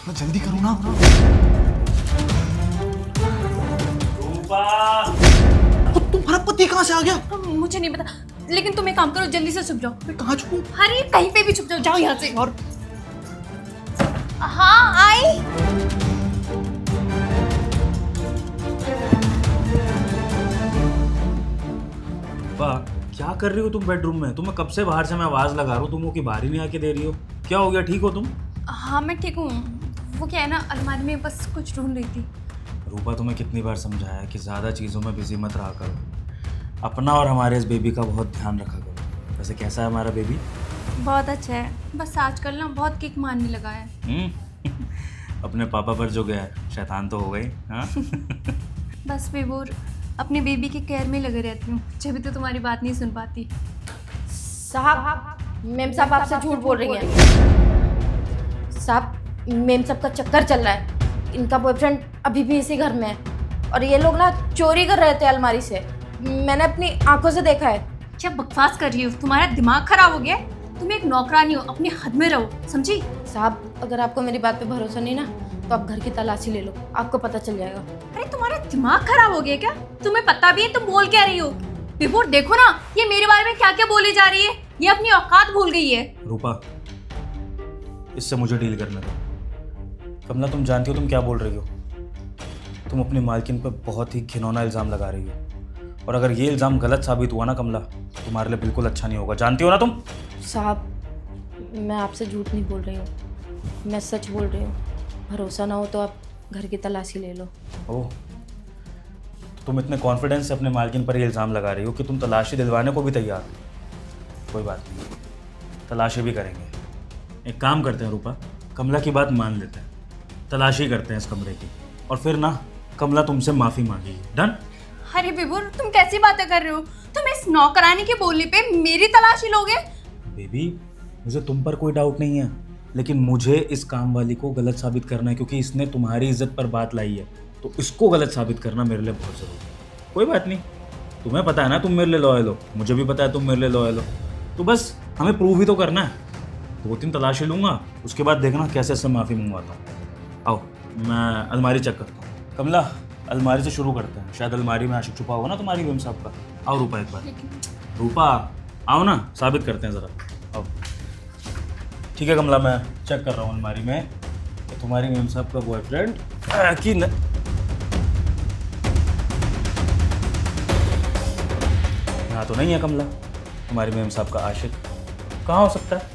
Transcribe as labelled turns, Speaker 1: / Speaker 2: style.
Speaker 1: थोड़ा जल्दी करो ना।
Speaker 2: रूपा,
Speaker 1: तो तुम्हारा पति कहाँ से आ गया?
Speaker 3: मुझे नहीं पता, लेकिन तुम एक काम करो, जल्दी से छुप जाओ।
Speaker 1: मैं कहाँ छुपूं?
Speaker 3: अरे कहीं पे भी छुप जाओ, जाओ यहाँ से। और हाँ आई।
Speaker 2: रूपा क्या कर रही हो तुम बेडरूम में? तुम्हें कब से बाहर से मैं आवाज लगा रहा हूँ, तुम वो की बाहर ही नहीं आके दे रही हो। क्या हो गया, ठीक हो तुम?
Speaker 3: हाँ मैं ठीक हूँ। वो क्या है ना, अलमारी में बस कुछ ढूंढ रही थी।
Speaker 2: रूपा तुम्हें कितनी बार समझाया है कि ज़्यादा चीज़ों में बिजी मत रहा करो, अपना और हमारे इस बेबी का बहुत ध्यान रखा करो। वैसे कैसा है हमारा बेबी?
Speaker 3: बहुत अच्छा है, बस आजकल ना बहुत किक मारने लगा है।
Speaker 2: अपने पापा पर जो गया है, शैतान तो हो गई। हाँ
Speaker 3: बस विभोर, अपने बेबी के केयर में लगे रहती हूँ, जब तो तुम्हारी बात नहीं सुन पाती।
Speaker 4: साहब, मेम साहब आपसे झूठ बोल रही हैं। साहब, मेम साहब का चक्कर चल रहा है। इनका बॉयफ्रेंड अभी भी इसी घर में है और ये लोग ना चोरी कर रहे थे अलमारी से। मैंने अपनी आंखों से देखा है।
Speaker 3: क्या बकवास कर रही हो? तुम्हारा दिमाग खराब हो गया? तुम एक नौकरानी हो, अपने हद में रहो, समझी?
Speaker 4: साहब, अगर आपको मेरी बात पे भरोसा नहीं ना तो आप घर की तलाशी ले लो, आपको पता चल जाएगा।
Speaker 3: अरे तुम्हारा दिमाग खराब हो गया क्या? तुम्हें पता भी है तुम बोल क्या रही हो? विभोर देखो ना, ये मेरे बारे में क्या क्या बोली जा रही है। ये अपनी औकात भूल गई है।
Speaker 2: रूपा, इससे मुझे डील करने दो। कमला, तुम जानती हो तुम क्या बोल रही हो? तुम अपनी मालकिन पर बहुत ही घिनौना इल्ज़ाम लगा रही हो, और अगर ये इल्ज़ाम गलत साबित हुआ ना कमला, तुम्हारे लिए बिल्कुल अच्छा नहीं होगा। जानती हो ना तुम?
Speaker 4: साहब, मैं आपसे झूठ नहीं बोल रही हूँ, मैं सच बोल रही हूँ। भरोसा ना हो तो आप घर की तलाशी ले लो।
Speaker 2: ओह, तो तुम इतने कॉन्फिडेंस से अपने मालकिन पर ये इल्ज़ाम लगा रही हो कि तुम तलाशी दिलवाने को भी तैयार हो। कोई बात नहीं, तलाशी भी करेंगे। एक काम करते हैं रूपा, कमला की बात मान लेते हैं, तलाशी करते हैं इस कमरे की, और फिर ना कमला तुमसे माफ़ी मांगेगी। डन?
Speaker 3: अरे विभोर, तुम कैसी बातें कर रहे हो? तुम इस नौकरानी के बोलने पे मेरी तलाशी लोगे?
Speaker 2: बेबी, मुझे तुम पर कोई डाउट नहीं है, लेकिन मुझे इस काम वाली को गलत साबित करना है, क्योंकि इसने तुम्हारी इज्जत पर बात लाई है। तो इसको गलत साबित करना मेरे लिए बहुत ज़रूरी है। कोई बात नहीं, तुम्हें पता है ना तुम मेरे लिए लॉयल हो, मुझे भी पता है तुम मेरे लिए लॉयल हो, तो बस हमें प्रूव ही तो करना है। 2-3 तलाशी लूँगा, उसके बाद देखना कैसे इससे माफ़ी मंगवाता हूँ। आओ, मैं अलमारी चेक करता हूँ। कमला, अलमारी से शुरू करते हैं, शायद अलमारी में आशिक छुपा होगा ना तुम्हारी मेम साहब का। आओ रूपा, एक बार। रूपा आओ ना, साबित करते हैं ज़रा। आओ। ठीक है कमला, मैं चेक कर रहा हूँ अलमारी में कि तुम्हारी मेम साहब का बॉयफ्रेंड कि न... यहाँ तो नहीं है कमला, तुम्हारी मेम साहब का आशिक। कहाँ हो सकता है?